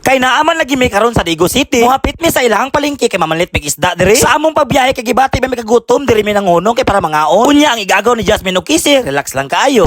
Kay naaman lagi may karon sa Digo City. Muhapit mi sa ilahang palengke kay mamalit mig isda diri. Sa among pagbiyahe kay gibati may kagutom diri mi nangunong kay para mangaon. Unya ang igagaw ni Jasmine Ukisi, relax lang kaayo.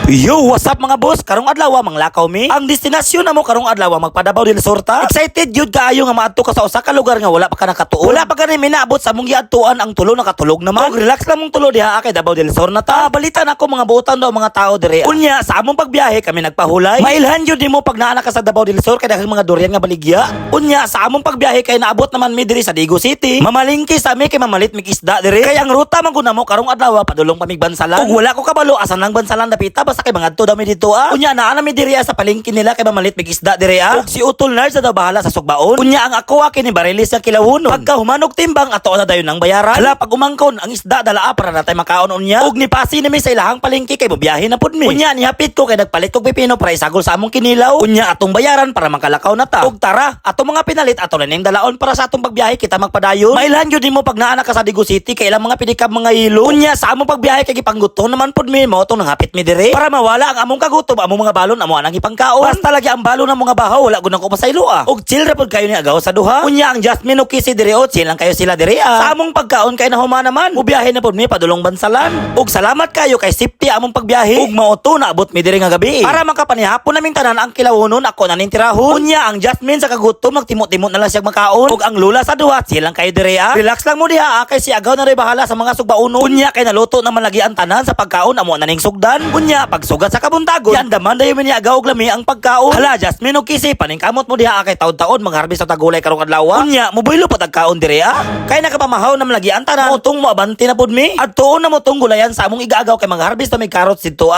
Yo, what's up mga boss? Karong adlaw manglakaw mi. Ang destinasyon namo karong adlaw magpadabaw del Sorta. Excited jud kaayo nga maadto ka sa usa ka lugar nga wala pa ka nakatuon. Wala pa gani minaabot sa among giadtuan ang tulo nakatulog naman. Og relax lang mong tulo diha kay Davao del Sur na ta. Balitan ako mga buotan daw mga tao diri. Unya sa among pagbiyahe kami nagpahulay. Mailhan jud nimo pag naa ka sa Davao del Sur kay daghang mga durian nga baligya. Unya sa among pagbiyahe kay naabot naman mi diri sa Digo City. Mamalingki sa mi kay mamalit mig isda diri. Kay ang ruta man gud namo karong adlaw padulong pa mig Bansalan. Ug wala ko kabalo asan lang Bansalan dapita basta kay mga adto daw mi dito Unya naa na mi diri sa palengke nila kay mamalit mig isda diri Ug si Utol Nars na daw bahala sa sugbaon. Unya ang ako kini barilis nga kilawon. Pagka humanog timbang ato na dayon ang bayaran. Hala pag umangkon ang isda dala para natay makaon unya. Ug ni pasi na mi sa ilahang palengke kay mobiyahe na pud mi. Unya ni hapit ko kay nagpalit kog pipino para isagol sa among kinilaw. Unya atong bayaran para mangkalakaw na ta. Ug tara, atong mga pinalit ato na ning dalaon para sa atong pagbiyahe kita magpadayon. Mailhan gyud nimo pag naa ka sa Digo City kay ilang mga pinikab mga hilo. Unya sa among pagbiyahe kay gipanggutom naman pud mi mo tong nanghapit mi diri para mawala ang among kagutom among mga balon amo anang ipangkaon. Basta lagi ang balon ng mga bahaw wala gud ko pasaylo Og chill ra pud kayo ni agaw sa duha. Unya ang Jasmine Ukisi diri chill lang kayo sila diri Sa among pagkaon kay nahuma naman. Mubiyahe na pud mi padulong Bansalan. Ug salamat kayo kay safety among pagbiyahe. Ug mauto na abot mi diri nga gabi. Para makapanihapon naming tanan ang kilawonon ako na ning tirahon. Unya ang Jasmine sa kagutom nagtimot-timot na lang siya makaon. Ug ang lula sa duha chill lang kayo diri Relax lang mo diha kay si agaw na ray bahala sa mga sugbaunon. Unya kay naluto naman lagi ang tanan sa pagkaon amo na ning sugdan. Unya pagsugat sa kabuntagon yan daman dayon mi agaw og lami ang pagkaon. Hala Jasmine Ukisi paningkamot mo diha kay taon-taon mangharbis sa tagulay karong adlaw. Unya mobilo pa tagkaon diri Kay nakapamahaw naman lagi ang tanan. Utong mo abanti na pud mi. Adtuon na mo tong gulayan sa among igaagaw kay mangharbis na may carrots dito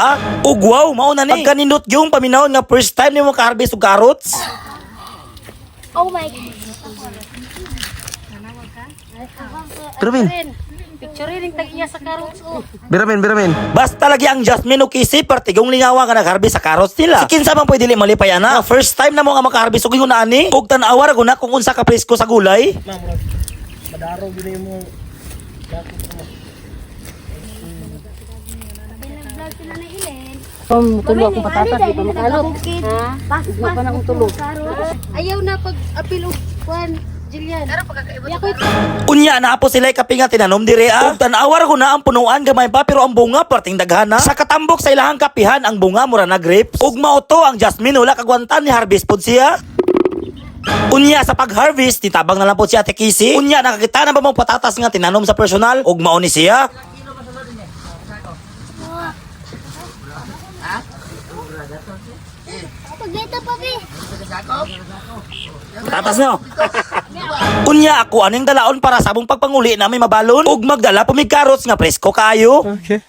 Ug wow mao na ni. Pagkanindot yung paminawon nga first time nimo ka-harvest og carrots. Oh my God. Biramin. Picture rin tag-iya sa carrots ko. Biramin. Basta lagi ang Jasmine Ukisi partigong lingawa nga nag-harvest sa carrots nila. Si kinsa man pwede dili malipay ana. First time na mo nga maka-harvest og ingon ani. Ug tan-awar guna kung unsa ka presko sa gulay. Madaro gini mo. Pinag-vlog sila na Ilen. Tulo akong patatas, di pa makalot. Ha? Igwa pa na akong tulo. Ayaw na pag-apil og kuan, Jillian. Yakoy Unya na po sila kapinga tinanom diri Ug tan-awar guna ang punuan gamay pa pero ang bunga parting daghana. Sa katambok sa ilahang kapihan ang bunga mura na grapes. Ug mauto ang Jasmine wala kagwantan ni harvest pud siya. Unya sa pag-harvest titabang na lang po si Ate Kisi. Unya nakakita na ba mong patatas nga tinanom sa personal ug mao ni siya. pagdito pa bi. Patatas no. Unya ako aning dalaon para sa among pagpanguli na may mabalon ug magdala pa mig carrots nga presko kayo. Okay.